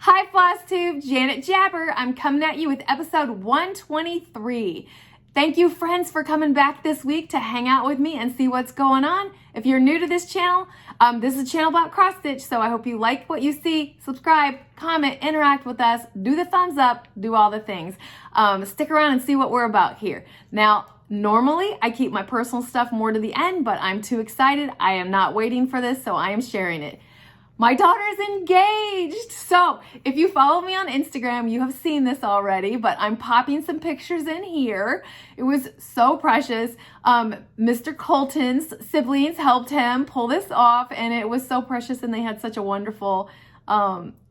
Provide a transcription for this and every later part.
Hi Flosstube, Janet Jabber. I'm coming at you with episode 123. Thank you friends for coming back this week to hang out with me and see what's going on. If you're new to this channel, this is a channel about cross stitch, so I hope you like what you see. Subscribe, comment, interact with us, do the thumbs up, do all the things. Stick around and see what we're about here. Now, normally I keep my personal stuff more to the end, but I'm too excited. I am not waiting for this, so I am sharing it. My daughter is engaged. So if you follow me on Instagram, you have seen this already, but I'm popping some pictures in here. It was so precious. Mr. Colton's siblings helped him pull this off, and it was so precious, and they had such a wonderful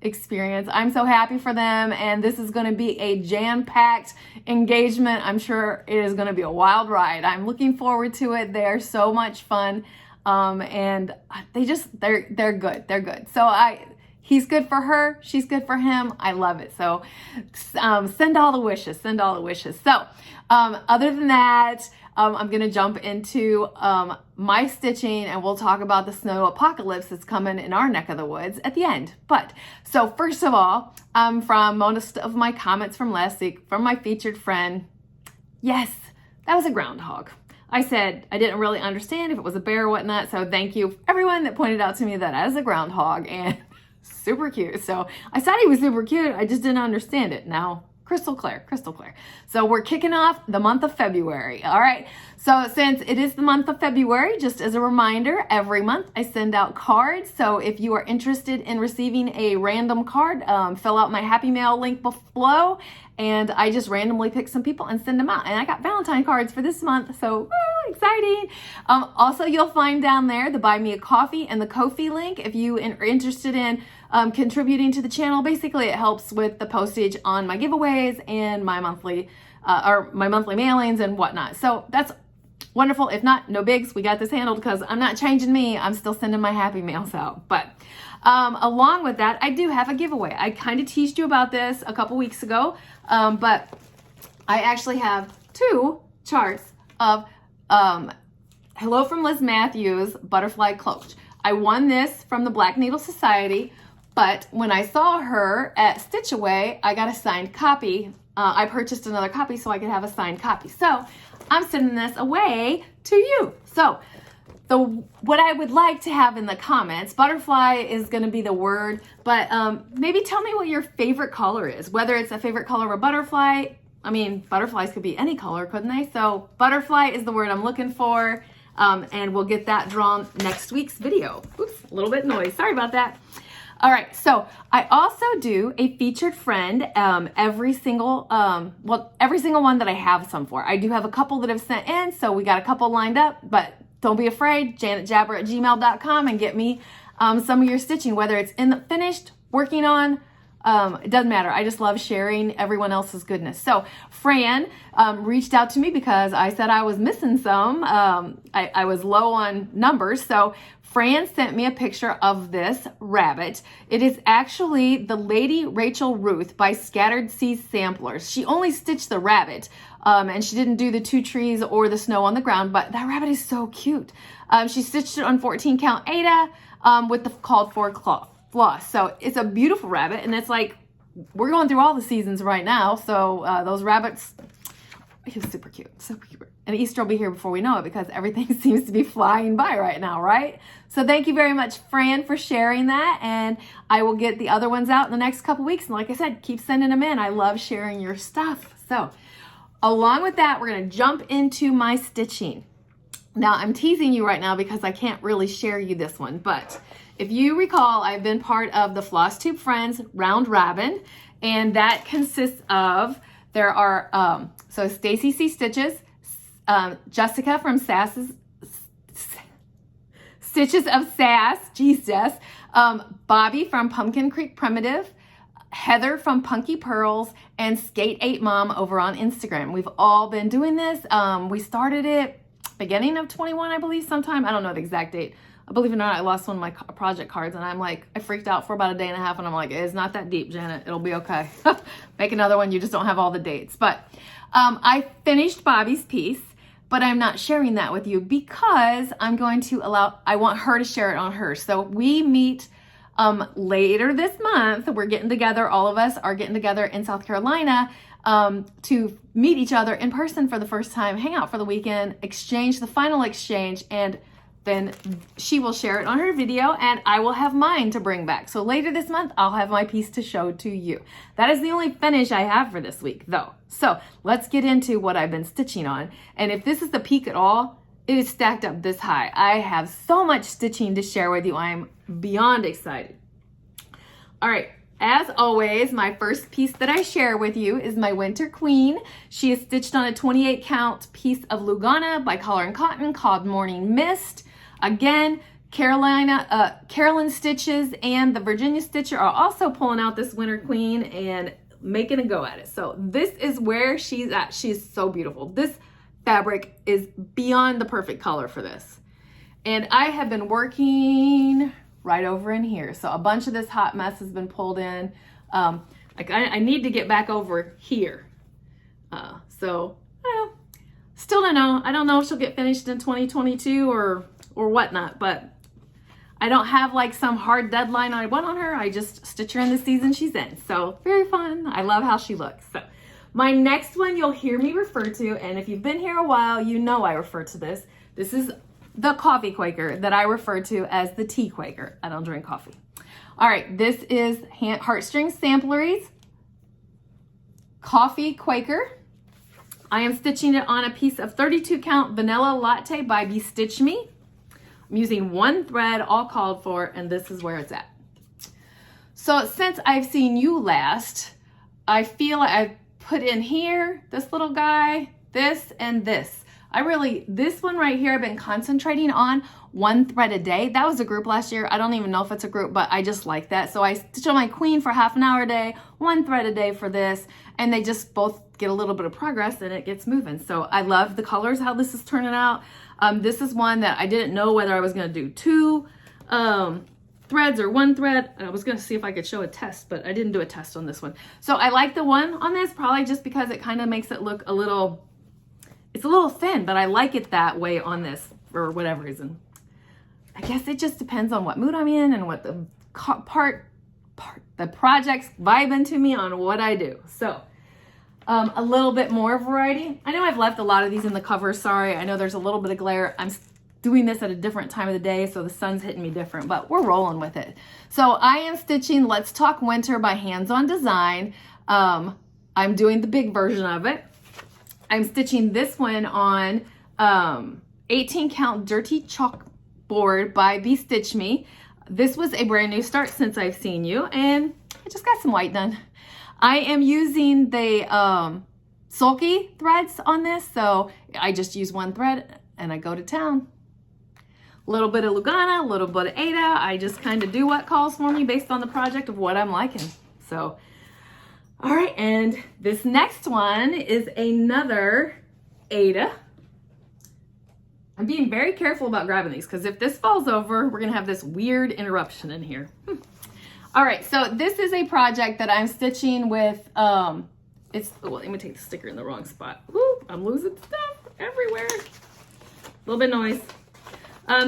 experience. I'm so happy for them, and this is going to be a jam-packed engagement. I'm sure it is going to be a wild ride. I'm looking forward to it. They are so much fun. And they're good. They're good. So he's good for her. She's good for him. I love it. So, send all the wishes, So, other than that, I'm going to jump into, my stitching, and we'll talk about the snow apocalypse that's coming in our neck of the woods at the end. But, so first of all, from most of my comments from last week, from my featured friend, yes, that was a groundhog. I said I didn't really understand if it was a bear or whatnot, so thank you everyone that pointed out to me that as a groundhog, and super cute. So I said he was super cute, I just didn't understand it. Now, crystal clear. So we're kicking off the month of February, all right? So since it is the month of February, just as a reminder, every month I send out cards. So if you are interested in receiving a random card, fill out my Happy Mail link below, and I just randomly pick some people and send them out. And I got Valentine cards for this month, so exciting. Also, you'll find down there the Buy Me a Coffee and the Ko-fi link if you are interested in contributing to the channel. Basically, it helps with the postage on my giveaways and my monthly mailings and whatnot. So that's wonderful. If not, no bigs. We got this handled because I'm not changing me. I'm still sending my happy mails out. But along with that, I do have a giveaway. I kind of teased you about this a couple weeks ago, but I actually have 2 charts of Hello from Liz Matthews Butterfly Cloak. I won this from the Black Needle Society, but when I saw her at Stitch Away, I got a signed copy. I purchased another copy so I could have a signed copy. So I'm sending this away to you. So what I would like to have in the comments, butterfly is going to be the word, but maybe tell me what your favorite color is, whether it's a favorite color of a butterfly. I mean, butterflies could be any color, couldn't they? So butterfly is the word I'm looking for, and we'll get that drawn next week's video. Oops, a little bit noise. Sorry about that. All right, so I also do a featured friend every single one that I have some for. I do have a couple that have sent in, so we got a couple lined up, but don't be afraid, janetjabber@gmail.com, and get me some of your stitching, whether it's in the finished, working on, it doesn't matter. I just love sharing everyone else's goodness. So Fran reached out to me because I said I was missing some. I was low on numbers, so Fran sent me a picture of this rabbit. It is actually the Lady Rachel Ruth by Scattered Seas Samplers. She only stitched the rabbit, and she didn't do the 2 trees or the snow on the ground, but that rabbit is so cute. She stitched it on 14 count Aida with the called for floss. So it's a beautiful rabbit, and it's like, we're going through all the seasons right now, so those rabbits, he was super cute. And Easter will be here before we know it because everything seems to be flying by right now, right? So thank you very much, Fran, for sharing that, and I will get the other ones out in the next couple weeks. And like I said, keep sending them in. I love sharing your stuff. So along with that, we're going to jump into my stitching. Now, I'm teasing you right now because I can't really share you this one, but if you recall, I've been part of the Flosstube Friends Round Robin, and that consists of, there are, so Stacy C. Stitches, Jessica from Stitches of Sass, geez, Jess, Bobby from Pumpkin Creek Primitive, Heather from Punky Pearls, and Skate 8 Mom over on Instagram. We've all been doing this. We started it beginning of 21, I believe, sometime. I don't know the exact date. Believe it or not, I lost one of my project cards, and I freaked out for about a day and a half, and I'm like, it's not that deep, Janet. It'll be okay. Make another one. You just don't have all the dates. But I finished Bobby's piece, but I'm not sharing that with you because I want her to share it on hers. So we meet Later this month, we're getting together, all of us are getting together in South Carolina to meet each other in person for the first time, hang out for the weekend, exchange the final exchange, and then she will share it on her video and I will have mine to bring back. So later this month, I'll have my piece to show to you. That is the only finish I have for this week though. So let's get into what I've been stitching on. And if this is the peak at all, it is stacked up this high. I have so much stitching to share with you. I am beyond excited. All right. As always, my first piece that I share with you is my Winter Queen. She is stitched on a 28 count piece of Lugana by Collar & Cotton called Morning Mist. Again, Carolyn Stitches and the Virginia Stitcher are also pulling out this Winter Queen and making a go at it. So this is where she's at. She's so beautiful. This fabric is beyond the perfect color for this. And I have been working right over in here. So a bunch of this hot mess has been pulled in. I need to get back over here. Still don't know. I don't know if she'll get finished in 2022 or whatnot, but I don't have like some hard deadline I want on her. I just stitch her in the season she's in. So very fun. I love how she looks. So my next one you'll hear me refer to, and if you've been here a while, you know I refer to this. This is the coffee Quaker that I refer to as the tea Quaker. I don't drink coffee. All right, this is Heartstring Sampleries Coffee Quaker. I am stitching it on a piece of 32 count Vanilla Latte by Bestitch Me. I'm using one thread, all called for, and this is where it's at. So since I've seen you last, I feel like I've put in here, this little guy, this, and this. This one right here, I've been concentrating on one thread a day. That was a group last year. I don't even know if it's a group, but I just like that. So I stitch on my queen for half an hour a day, one thread a day for this, and they just both get a little bit of progress and it gets moving. So I love the colors, how this is turning out. This is one that I didn't know whether I was gonna do two threads or one thread. I was gonna see if I could show a test, but I didn't do a test on this one. So I like the one on this, probably just because it kind of makes it look it's a little thin, but I like it that way on this for whatever reason. I guess it just depends on what mood I'm in and what the the project's vibing to me on what I do. So a little bit more variety. I know I've left a lot of these in the cover. Sorry, I know there's a little bit of glare. I'm doing this at a different time of the day, so the sun's hitting me different, but we're rolling with it. So I am stitching Let's Talk Winter by Hands On Design. I'm doing the big version of it. I'm stitching this one on 18 count Dirty Chalkboard by Bestitch Me. This was a brand new start since I've seen you, and I just got some white done. I am using the sulky threads on this, so I just use one thread and I go to town. A little bit of Lugana, a little bit of Ada. I just kind of do what calls for me based on the project of what I'm liking. So, all right, and this next one is another Ada. I'm being very careful about grabbing these because if this falls over, we're gonna have this weird interruption in here. All right, so this is a project that I'm stitching with, let me take the sticker in the wrong spot. Woo, I'm losing stuff everywhere. A little bit of noise.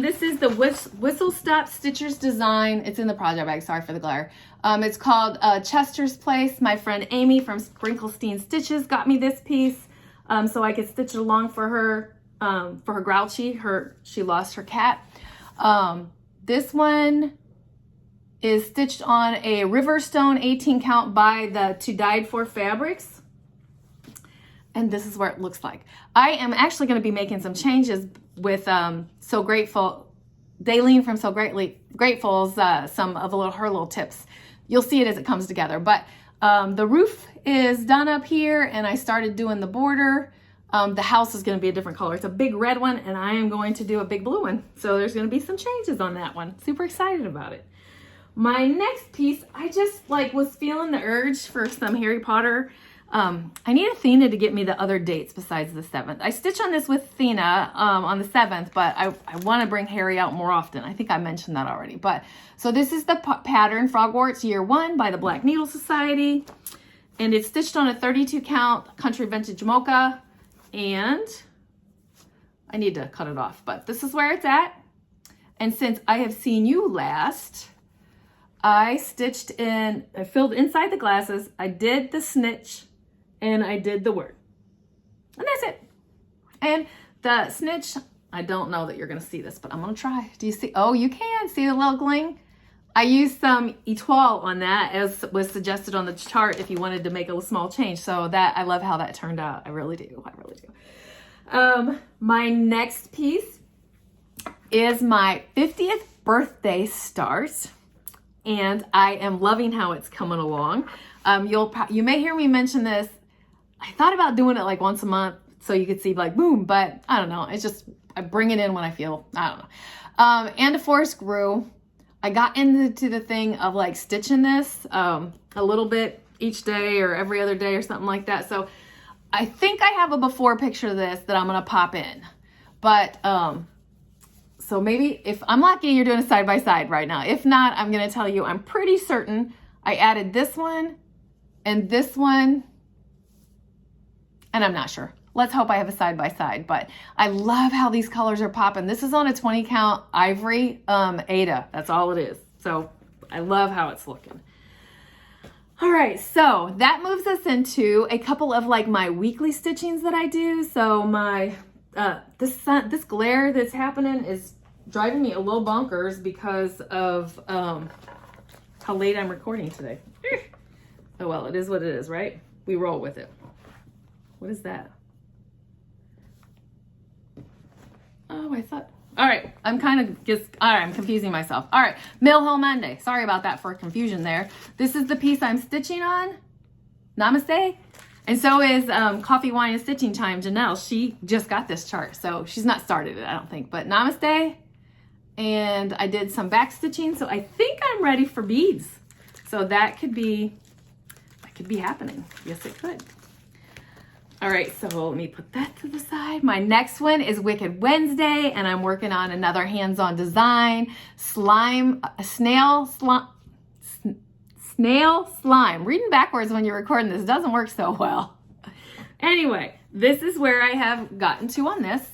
This is the Whistle Stop Stitchers design. It's in the project bag, sorry for the glare. It's called Chester's Place. My friend Amy from Sprinklestein Stitches got me this piece so I could stitch it along for her Grouchy. She lost her cat. This one is stitched on a Riverstone 18 count by the To Dyed For Fabrics. And this is what it looks like. I am actually going to be making some changes with So Grateful, Daleen from So Grateful's, some of her little tips. You'll see it as it comes together. But the roof is done up here and I started doing the border. The house is going to be a different color. It's a big red one and I am going to do a big blue one. So there's going to be some changes on that one. Super excited about it. My next piece, I just was feeling the urge for some Harry Potter. I need Athena to get me the other dates besides the 7th. I stitch on this with Athena on the 7th, but I want to bring Harry out more often. I think I mentioned that already. But so this is the pattern Frogwarts Year 1 by the Black Needle Society. And it's stitched on a 32 count Country Vintage Mocha. And I need to cut it off, but this is where it's at. And since I have seen you last, I filled inside the glasses, I did the snitch, and I did the word. And that's it. And the snitch, I don't know that you're going to see this, but I'm going to try. Do you see? Oh, you can see the little gling. I used some etoile on that, as was suggested on the chart, if you wanted to make a small change. So that, I love how that turned out. I really do. I really do. My next piece is my 50th birthday start, and I am loving how it's coming along. You may hear me mention this. I thought about doing it like once a month so you could see like boom, but I don't know. It's just, I bring it in when I feel, I don't know. And a forest grew. I got into the thing of like stitching this a little bit each day or every other day or something like that. So I think I have a before picture of this that I'm going to pop in. But so maybe if I'm lucky, you're doing a side by side right now. If not, I'm going to tell you, I'm pretty certain I added this one and this one, and I'm not sure. Let's hope I have a side by side, but I love how these colors are popping. This is on a 20 count ivory Ada. That's all it is. So I love how it's looking. All right, so that moves us into a couple of like my weekly stitchings that I do. So my this glare that's happening is driving me a little bonkers because of how late I'm recording today. Oh well, it is what it is, right? We roll with it. What is that? Oh, I thought, all right, I'm confusing myself. All right, Mill Hill Monday. Sorry about that for confusion there. This is the piece I'm stitching on. Namaste. And so is Coffee, Wine, and Stitching Time, Janelle. She just got this chart, so she's not started it, I don't think, but namaste. And I did some back stitching, so I think I'm ready for beads. So that could be happening. Yes, it could. All right, so let me put that to the side. My next one is Wicked Wednesday, and I'm working on another hands-on design. Snail slime. Reading backwards when you're recording this doesn't work so well. Anyway, this is where I have gotten to on this.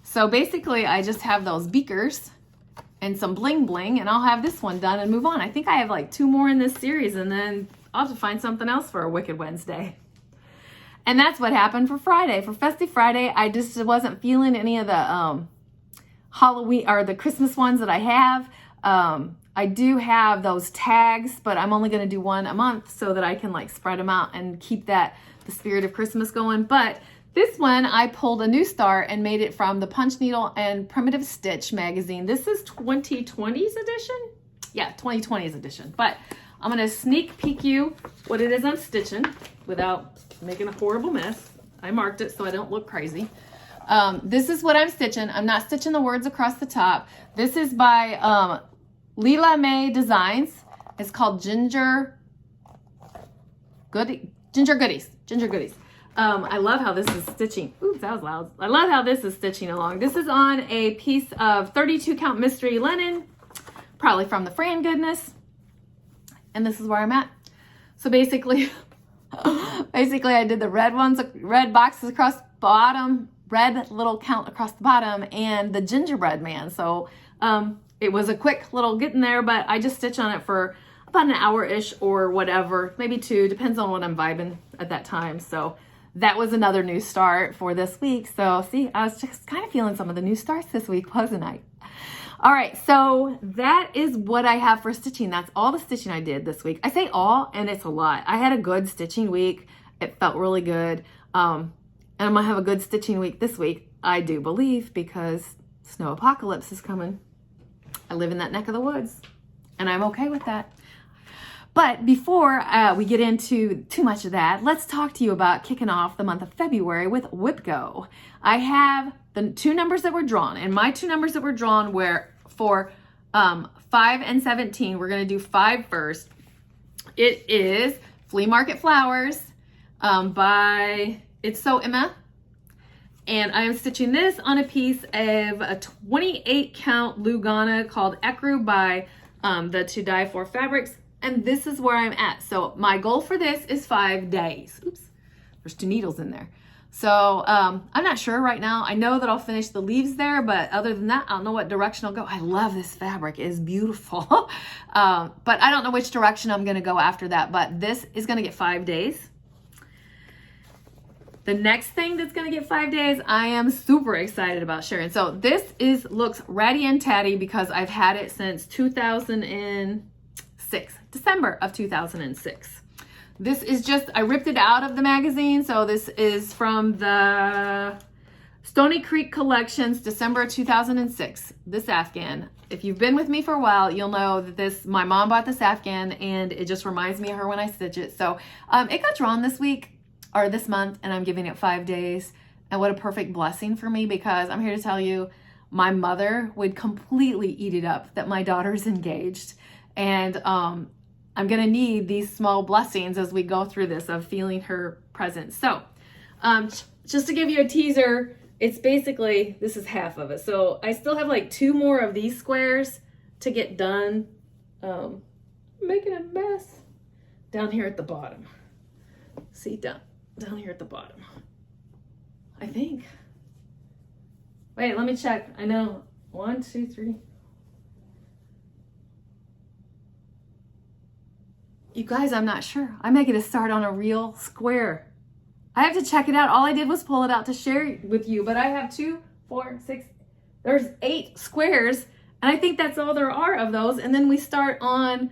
So basically, I just have those beakers and some bling bling, and I'll have this one done and move on. I think I have like 2 more in this series, and then I'll have to find something else for a Wicked Wednesday. And that's what happened for Friday. For Festive Friday, I just wasn't feeling any of the Halloween or the Christmas ones that I have. I do have those tags, but I'm only going to do one a month so that I can like spread them out and keep the spirit of Christmas going. But this one, I pulled a new start and made it from the Punch Needle and Primitive Stitch magazine. This is 2020's edition. Yeah, 2020's edition. But I'm going to sneak peek you what it is I'm stitching without making a horrible mess. I marked it so I don't look crazy. This is what I'm stitching. I'm not stitching the words across the top. This is by Leela May Designs. It's called Ginger Goodies. I love how this is stitching. Oops, that was loud. I love how this is stitching along. This is on a piece of 32 count mystery linen, probably from the Fran Goodness. And this is where I'm at. So basically I did the red boxes across the bottom, red little count across the bottom, and the gingerbread man. So it was a quick little getting there, but I just stitch on it for about an hour-ish or whatever, maybe 2, depends on what I'm vibing at that time. So that was another new start for this week. So see, I was just kind of feeling some of the new starts this week, wasn't I? All right, so that is what I have for stitching. That's all the stitching I did this week. I say all, and it's a lot. I had a good stitching week. It felt really good. And I'm gonna have a good stitching week this week, I do believe, because snow apocalypse is coming. I live in that neck of the woods, and I'm okay with that. But before we get into too much of that, let's talk to you about kicking off the month of February with Whip Go. I have the 2 numbers that were drawn, and my 2 numbers that were drawn were for 5 and 17. We're going to do 5 first. It is Flea Market Flowers by It's So Emma. And I am stitching this on a piece of a 28 count Lugana called Ecru by the To Die For Fabrics. And this is where I'm at. So my goal for this is 5 days. Oops, there's 2 needles in there. So I'm not sure right now. I know that I'll finish the leaves there, but other than that, I don't know what direction I'll go. I love this fabric. It is beautiful. But I don't know which direction I'm going to go after that. But this is going to get 5 days. The next thing that's going to get 5 days, I am super excited about sharing. So this looks ratty and tatty because I've had it since 2006, December of 2006. This is just, I ripped it out of the magazine. So this is from the Stony Creek Collections, December 2006, this Afghan. If you've been with me for a while, you'll know that my mom bought this Afghan and it just reminds me of her when I stitch it. So it got drawn this week or this month and I'm giving it 5 days. And what a perfect blessing for me, because I'm here to tell you, my mother would completely eat it up that my daughter's engaged. And I'm gonna need these small blessings as we go through this of feeling her presence. So just to give you a teaser, it's basically, this is half of it. So I still have like 2 more of these squares to get done. Making a mess down here at the bottom. See, down here at the bottom, I think. Wait, let me check. I know, 1, 2, 3. You guys, I'm not sure. I'm making a start on a real square. I have to check it out. All I did was pull it out to share with you, but I have 2, 4, 6, there's 8 squares, and I think that's all there are of those. And then we start on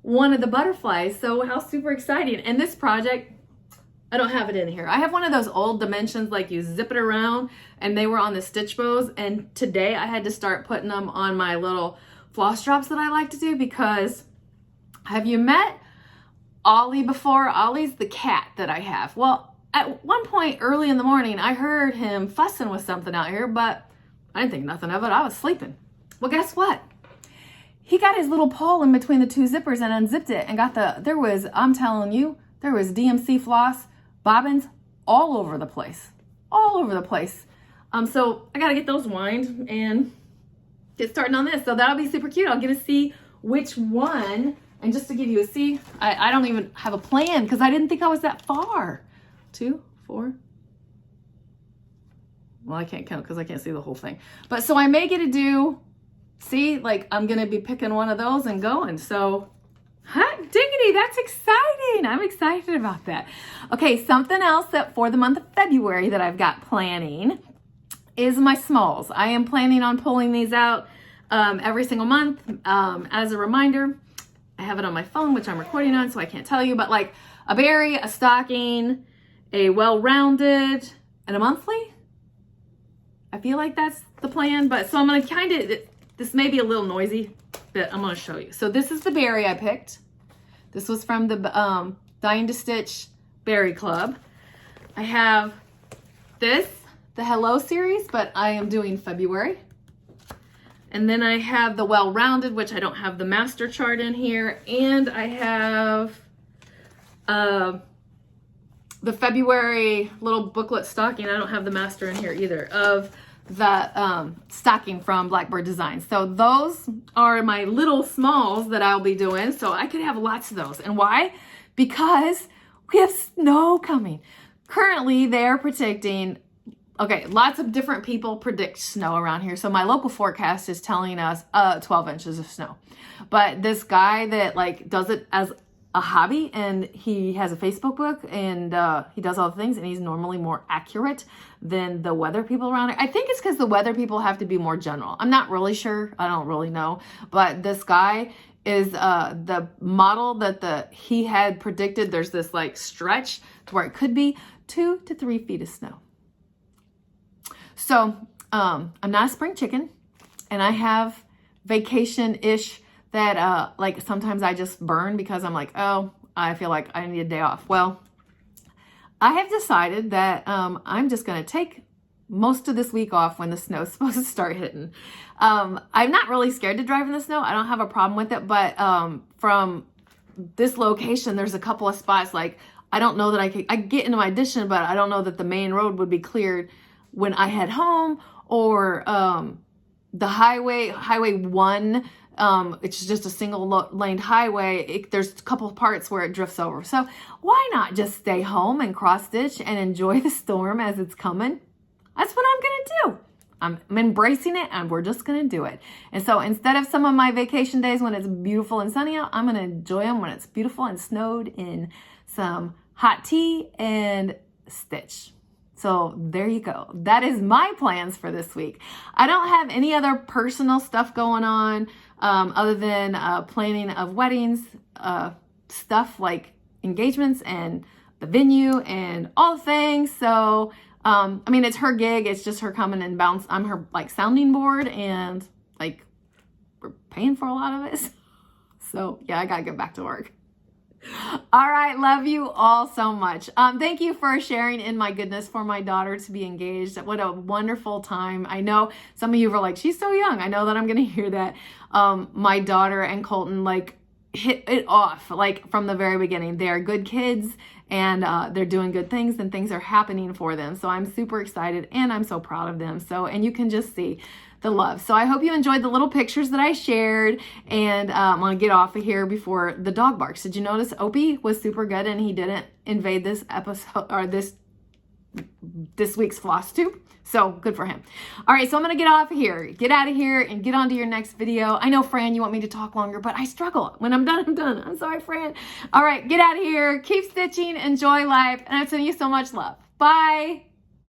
one of the butterflies. So how super exciting. And this project, I don't have it in here. I have one of those old dimensions, like you zip it around, and they were on the stitch bows. And today I had to start putting them on my little floss drops that I like to do, because have you met Ollie before? Ollie's the cat that I have. Well, at one point early in the morning, I heard him fussing with something out here, but I didn't think nothing of it. I was sleeping. Well, guess what? He got his little paw in between the 2 zippers and unzipped it and got I'm telling you, there was DMC floss, bobbins all over the place. So I got to get those wined and get starting on this. So that'll be super cute. I'll get to see which one. And just to give you I don't even have a plan because I didn't think I was that far. 2, 4. Well, I can't count because I can't see the whole thing. But so I may get to do, like I'm going to be picking one of those and going. So hot diggity, that's exciting. I'm excited about that. Okay, something else that for the month of February that I've got planning is my smalls. I am planning on pulling these out every single month. As a reminder, I have it on my phone, which I'm recording on, so I can't tell you, but like a berry, a stocking, a well-rounded, and a monthly. I feel like that's the plan, but so I'm gonna this may be a little noisy, but I'm gonna show you. So this is the berry I picked. This was from the Dying to Stitch Berry Club. I have the Hello series, but I am doing February. And then I have the well-rounded, which I don't have the master chart in here. And I have the February little booklet stocking. I don't have the master in here either, of the stocking from Blackbird Designs. So those are my little smalls that I'll be doing. So I could have lots of those. And why? Because we have snow coming. Currently, they're predicting, okay, lots of different people predict snow around here. So my local forecast is telling us 12 inches of snow. But this guy that like does it as a hobby, and he has a Facebook book, and he does all the things, and he's normally more accurate than the weather people around here. I think it's because the weather people have to be more general. I'm not really sure. I don't really know. But this guy is the model that he had predicted. There's this like stretch to where it could be 2 to 3 feet of snow. So I'm not a spring chicken, and I have vacation-ish that like sometimes I just burn because I'm like, oh, I feel like I need a day off. Well, I have decided that I'm just going to take most of this week off when the snow's supposed to start hitting. I'm not really scared to drive in the snow. I don't have a problem with it, but from this location, there's a couple of spots like I don't know that I get into my addition, but I don't know that the main road would be cleared when I head home, or the highway 1, it's just a single laned highway. There's a couple of parts where it drifts over. So why not just stay home and cross stitch and enjoy the storm as it's coming? That's what I'm going to do. I'm embracing it, and we're just going to do it. And so instead of some of my vacation days when it's beautiful and sunny out, I'm going to enjoy them when it's beautiful and snowed in. Some hot tea and stitch. So there you go. That is my plans for this week. I don't have any other personal stuff going on other than planning of weddings, stuff like engagements and the venue and all the things. So I mean, it's her gig. It's just her coming and bounce. I'm her like sounding board, and like we're paying for a lot of it. So yeah, I gotta get back to work. All right, love you all so much. Thank you for sharing in my goodness for my daughter to be engaged. What a wonderful time. I know some of you were like, she's so young. I know that I'm gonna hear that. My daughter and Colton like hit it off like from the very beginning. They are good kids, and they're doing good things, and things are happening for them. So I'm super excited, and I'm so proud of them. So, and you can just see the love. So I hope you enjoyed the little pictures that I shared, and I'm gonna get off of here before the dog barks. Did you notice Opie was super good, and he didn't invade this episode or this week's Flosstube? So good for him. All right, so I'm gonna get off of here, get out of here, and get on to your next video. I know, Fran, you want me to talk longer, but I struggle. When I'm done, I'm done. I'm sorry, Fran. All right, get out of here, keep stitching, enjoy life, and I'm sending you so much love. Bye.